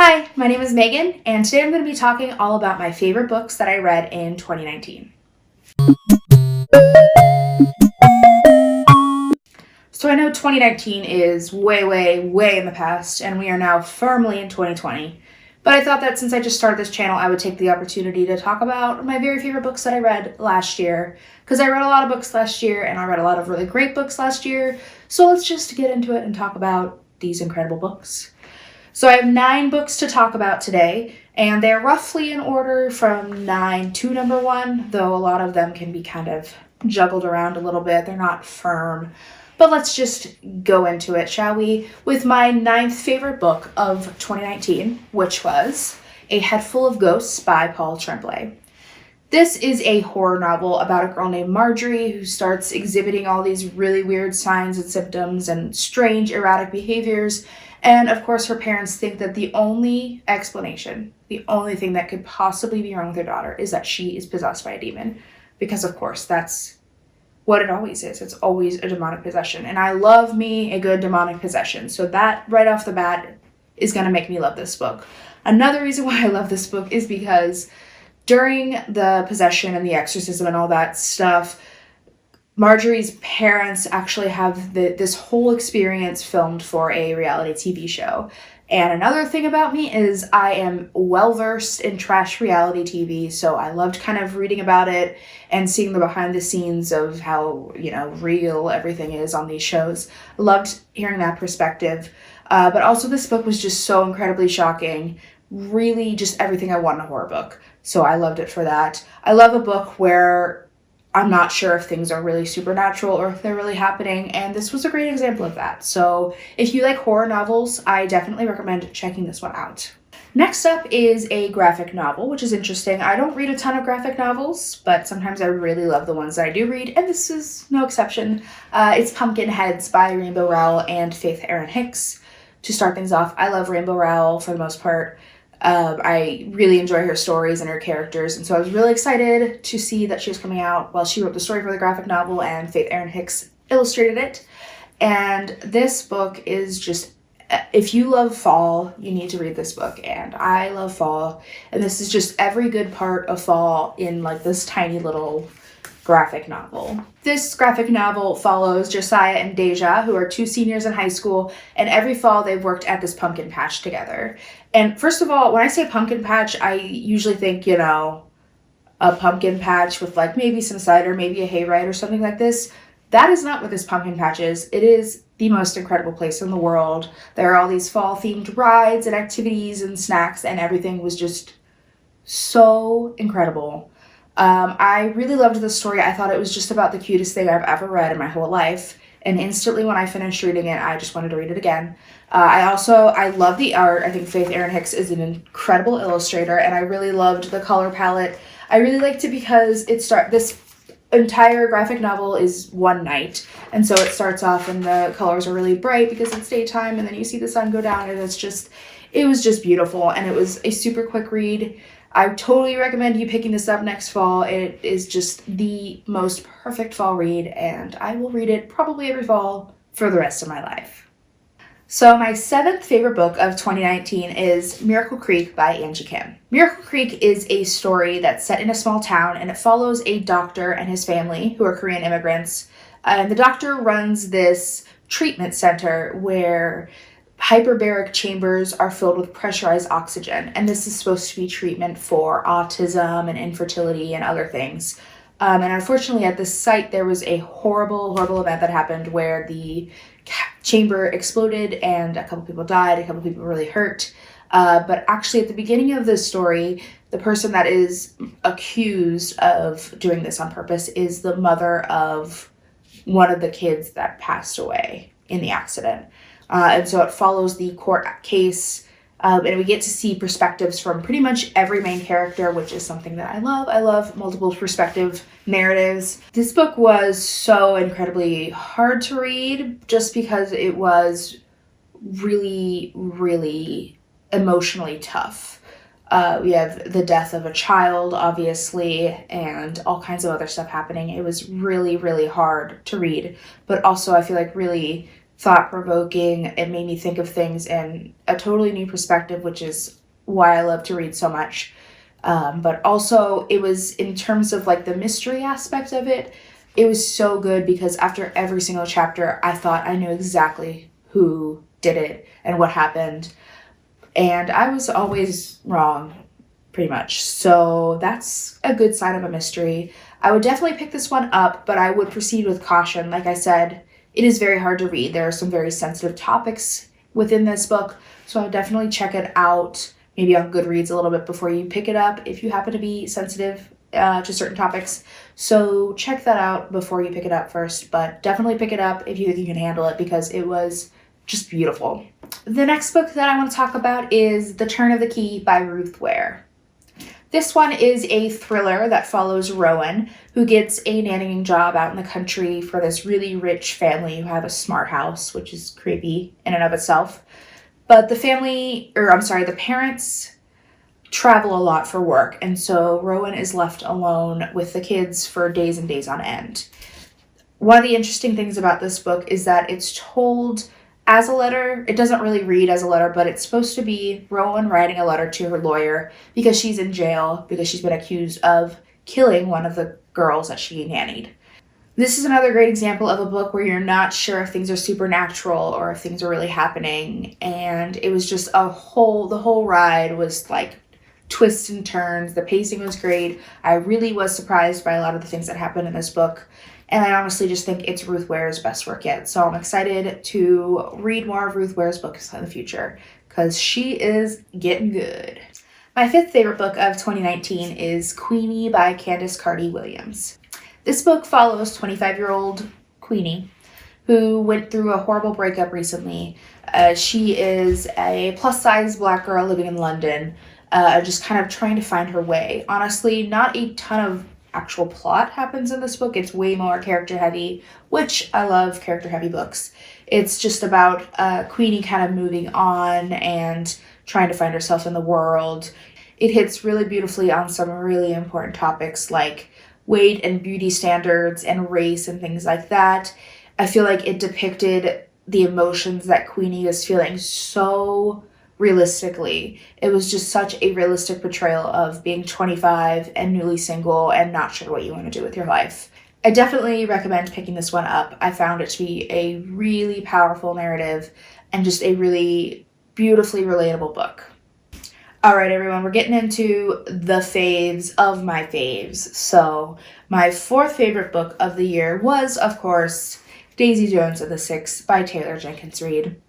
Hi, my name is Megan, and today I'm going to be talking all about my favorite books that I read in 2019. So I know 2019 is way in the past, and we are now firmly in 2020. But I thought that since I just started this channel, I would take the opportunity to talk about my very favorite books that I read last year. Because I read a lot of books last year, and I read a lot of really great books last year. So let's just get into it and talk about these incredible books. So I have 9 books to talk about today, and they're roughly in order from 9 to number 1, though a lot of them can be kind of juggled around a little bit. They're not firm. But let's just go into it, shall we? With my 9th favorite book of 2019, which was A Head Full of Ghosts by Paul Tremblay. This is a horror novel about a girl named Marjorie who starts exhibiting all these really weird signs and symptoms and strange erratic behaviors. And of course, her parents think that the only explanation, the only thing that could possibly be wrong with her daughter is that she is possessed by a demon. Because of course, that's what it always is. It's always a demonic possession. And I love me a good demonic possession. So that right off the bat is going to make me love this book. Another reason why I love this book is because during the possession and the exorcism and all that stuff, Marjorie's parents actually have this whole experience filmed for a reality TV show. And another thing about me is I am well-versed in trash reality TV, so I loved kind of reading about it and seeing the behind the scenes of how, real everything is on these shows. I loved hearing that perspective. But also this book was just so incredibly shocking. Really just everything I want in a horror book. So I loved it for that. I love a book where I'm not sure if things are really supernatural or if they're really happening, and this was a great example of that. So if you like horror novels, I definitely recommend checking this one out. Next up is a graphic novel, which is interesting. I don't read a ton of graphic novels, but sometimes I really love the ones that I do read, and this is no exception. It's Pumpkinheads by Rainbow Rowell and Faith Erin Hicks. To start things off, I love Rainbow Rowell for the most part. I really enjoy her stories and her characters, and so I was really excited to see that she was coming out. Well, she wrote the story for the graphic novel, and Faith Erin Hicks illustrated it. And this book is just, if you love fall, you need to read this book, and I love fall. And this is just every good part of fall in like this tiny little graphic novel. This graphic novel follows Josiah and Deja, who are 2 seniors in high school, and every fall they've worked at this pumpkin patch together. And first of all, when I say pumpkin patch, I usually think, a pumpkin patch with like maybe some cider, maybe a hayride or something like this. That is not what this pumpkin patch is. It is the most incredible place in the world. There are all these fall-themed rides and activities and snacks, and everything was just so incredible. I really loved the story. I thought it was just about the cutest thing I've ever read in my whole life. And instantly when I finished reading it, I just wanted to read it again. I love the art. I think Faith Erin Hicks is an incredible illustrator, and I really loved the color palette. I really liked it because this entire graphic novel is one night. And so it starts off and the colors are really bright because it's daytime, and then you see the sun go down, and it was just beautiful, and it was a super quick read. I totally recommend you picking this up next fall. It is just the most perfect fall read, and I will read it probably every fall for the rest of my life. So my 7th favorite book of 2019 is Miracle Creek by Angie Kim. Miracle Creek is a story that's set in a small town, and it follows a doctor and his family who are Korean immigrants. And the doctor runs this treatment center where hyperbaric chambers are filled with pressurized oxygen, and this is supposed to be treatment for autism and infertility and other things. And unfortunately at this site there was a horrible event that happened where the chamber exploded and a couple people died, a couple people were really hurt. But actually at the beginning of this story, the person that is accused of doing this on purpose is the mother of one of the kids that passed away in the accident. And so it follows the court case, and we get to see perspectives from pretty much every main character, which is something that I love. I love multiple perspective narratives. This book was so incredibly hard to read just because it was really emotionally tough. We have the death of a child, obviously, and all kinds of other stuff happening. It was really hard to read, but also I feel like really thought-provoking. It made me think of things in a totally new perspective, which is why I love to read so much. But also it was, in terms of like the mystery aspect of it, it was so good because after every single chapter, I thought I knew exactly who did it and what happened. And I was always wrong, pretty much. So that's a good sign of a mystery. I would definitely pick this one up, but I would proceed with caution. Like I said, it is very hard to read. There are some very sensitive topics within this book, so I would definitely check it out, maybe on Goodreads a little bit before you pick it up if you happen to be sensitive to certain topics. So check that out before you pick it up first, but definitely pick it up if you think you can handle it because it was just beautiful. The next book that I want to talk about is The Turn of the Key by Ruth Ware. This one is a thriller that follows Rowan, who gets a nannying job out in the country for this really rich family who have a smart house, which is creepy in and of itself. But the parents travel a lot for work, and so Rowan is left alone with the kids for days and days on end. One of the interesting things about this book is that it's told as a letter. It doesn't really read as a letter, but it's supposed to be Rowan writing a letter to her lawyer because she's in jail because she's been accused of killing one of the girls that she nannied. This is another great example of a book where you're not sure if things are supernatural or if things are really happening, and it was just the whole ride was like twists and turns. The pacing was great. I really was surprised by a lot of the things that happened in this book. And I honestly just think it's Ruth Ware's best work yet. So I'm excited to read more of Ruth Ware's books in the future because she is getting good. My fifth favorite book of 2019 is Queenie by Candice Carty Williams. This book follows 25-year-old Queenie, who went through a horrible breakup recently. She is a plus-size Black girl living in London, just kind of trying to find her way. Honestly, not a ton of actual plot happens in this book. It's way more character heavy, which I love character heavy books. It's just about Queenie kind of moving on and trying to find herself in the world. It hits really beautifully on some really important topics like weight and beauty standards and race and things like that. I feel like it depicted the emotions that Queenie is feeling so realistically. It was just such a realistic portrayal of being 25 and newly single and not sure what you want to do with your life. I definitely recommend picking this one up. I found it to be a really powerful narrative and just a really beautifully relatable book. All right, everyone, we're getting into the faves of my faves. So my fourth favorite book of the year was, of course, Daisy Jones and the Six by Taylor Jenkins Reid.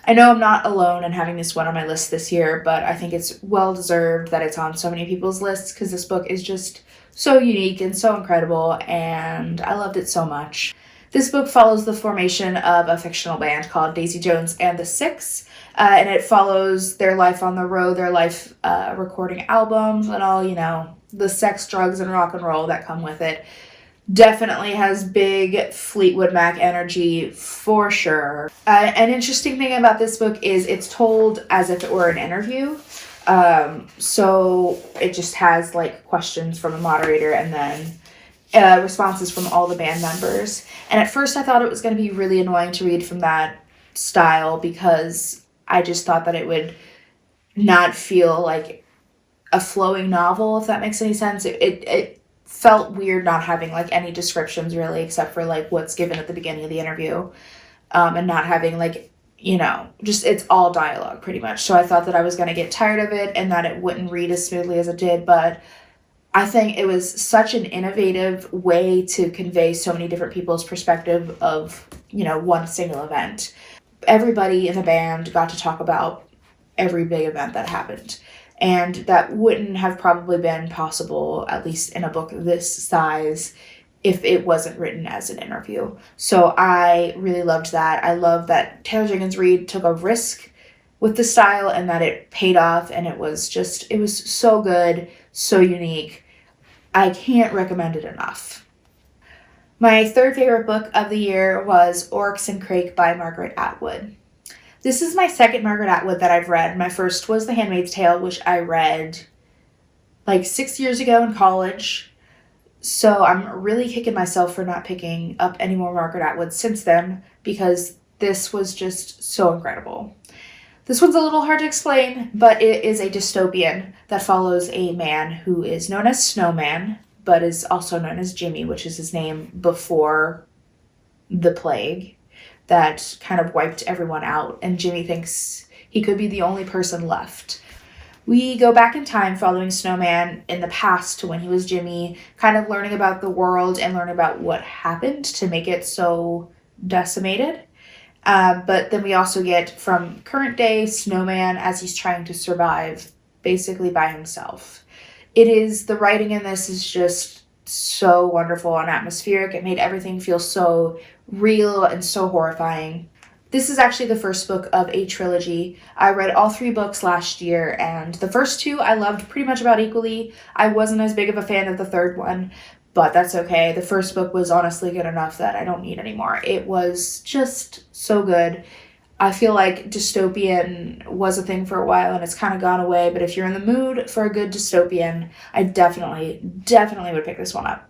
I know I'm not alone in having this one on my list this year, but I think it's well-deserved that it's on so many people's lists because this book is just so unique and so incredible, and I loved it so much. This book follows the formation of a fictional band called Daisy Jones and the Six, and it follows their life on the road, their life recording albums, and all, the sex, drugs, and rock and roll that come with it. Definitely has big Fleetwood Mac energy for sure. An interesting thing about this book is it's told as if it were an interview. So it just has like questions from the moderator and then responses from all the band members. And at first I thought it was going to be really annoying to read from that style because I just thought that it would not feel like a flowing novel, if that makes any sense. It felt weird not having like any descriptions really except for like what's given at the beginning of the interview, and not having like, just it's all dialogue pretty much. So I thought that I was going to get tired of it and that it wouldn't read as smoothly as it did, but I think it was such an innovative way to convey so many different people's perspective of, one single event. Everybody in the band got to talk about every big event that happened. And that wouldn't have probably been possible, at least in a book this size, if it wasn't written as an interview. So I really loved that. I love that Taylor Jenkins Reid took a risk with the style and that it paid off, and it was so good, so unique. I can't recommend it enough. My third favorite book of the year was Oryx and Crake by Margaret Atwood. This is my second Margaret Atwood that I've read. My first was The Handmaid's Tale, which I read like 6 years ago in college. So I'm really kicking myself for not picking up any more Margaret Atwood since then because This was just so incredible. This one's a little hard to explain, but it is a dystopian that follows a man who is known as Snowman, but is also known as Jimmy, which is his name before the plague that kind of wiped everyone out. And Jimmy thinks he could be the only person left. We go back in time following Snowman in the past to when he was Jimmy, kind of learning about the world and learning about what happened to make it so decimated. But then we also get from current day Snowman as he's trying to survive basically by himself. The writing in this is just so wonderful and atmospheric. It made everything feel so real and so horrifying. This is actually the first book of a trilogy. I read all 3 books last year, and the first 2 I loved pretty much about equally. I wasn't as big of a fan of the third one, but that's okay. The first book was honestly good enough that I don't need any more. It was just so good. I feel like dystopian was a thing for a while and it's kind of gone away, but if you're in the mood for a good dystopian, I definitely would pick this one up.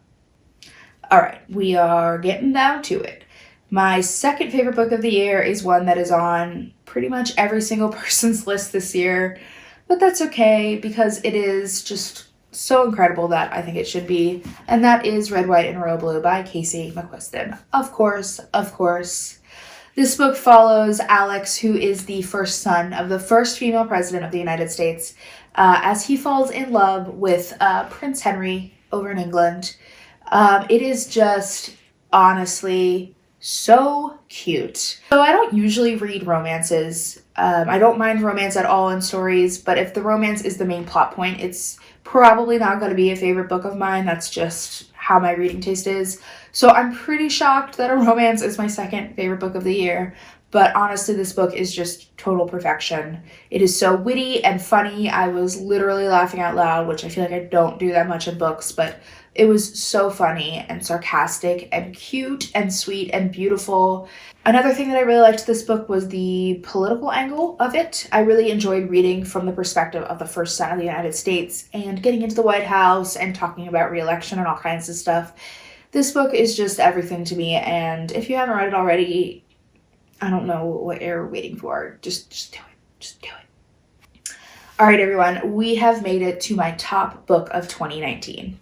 All right, we are getting down to it. My second favorite book of the year is one that is on pretty much every single person's list this year, but that's okay because it is just so incredible that I think it should be, and that is Red, White, and Royal Blue by Casey McQuiston. Of course. This book follows Alex, who is the first son of the first female president of the United States, as he falls in love with Prince Henry over in England. It is just honestly so cute. So I don't usually read romances. I don't mind romance at all in stories, but if the romance is the main plot point, it's probably not going to be a favorite book of mine. That's just how my reading taste is. So I'm pretty shocked that a romance is my second favorite book of the year. But honestly, this book is just total perfection. It is so witty and funny. I was literally laughing out loud, which I feel like I don't do that much in books, but it was so funny and sarcastic and cute and sweet and beautiful. Another thing that I really liked this book was the political angle of it. I really enjoyed reading from the perspective of the first son of the United States and getting into the White House and talking about re-election and all kinds of stuff. This book is just everything to me, and if you haven't read it already, I don't know what you're waiting for. Just do it. Just do it. All right, everyone. We have made it to my top book of 2019.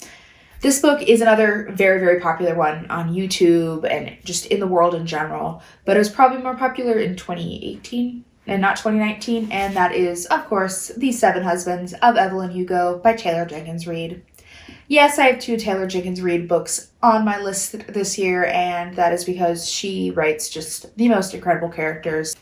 This book is another very, very popular one on YouTube and just in the world in general, but it was probably more popular in 2018 and not 2019, and that is, of course, The 7 Husbands of Evelyn Hugo by Taylor Jenkins Reid. Yes, I have 2 Taylor Jenkins Reid books on my list this year, and that is because she writes just the most incredible characters.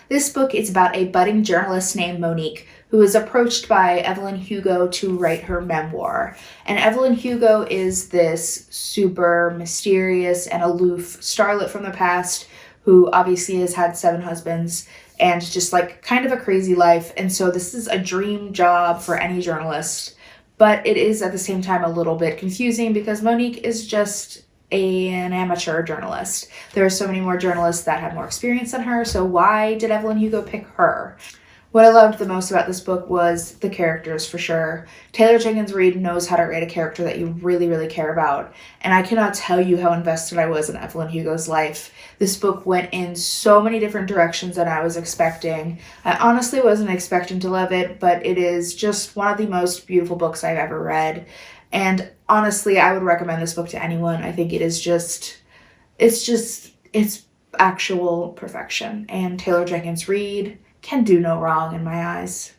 This book is about a budding journalist named Monique who is approached by Evelyn Hugo to write her memoir. And Evelyn Hugo is this super mysterious and aloof starlet from the past who obviously has had 7 husbands and just like kind of a crazy life. And so this is a dream job for any journalist. But it is at the same time a little bit confusing because Monique is just an amateur journalist. There are so many more journalists that have more experience than her, so why did Evelyn Hugo pick her? What I loved the most about this book was the characters, for sure. Taylor Jenkins Reid knows how to write a character that you really, really care about, and I cannot tell you how invested I was in Evelyn Hugo's life. This book went in so many different directions than I was expecting. I honestly wasn't expecting to love it, but it is just one of the most beautiful books I've ever read. And honestly, I would recommend this book to anyone. I think it's actual perfection. And Taylor Jenkins Reid can do no wrong in my eyes.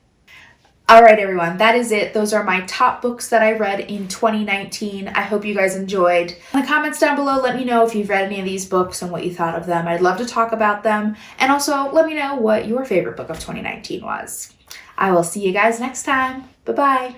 All right, everyone, that is it. Those are my top books that I read in 2019. I hope you guys enjoyed. In the comments down below, let me know if you've read any of these books and what you thought of them. I'd love to talk about them. And also, let me know what your favorite book of 2019 was. I will see you guys next time. Bye-bye.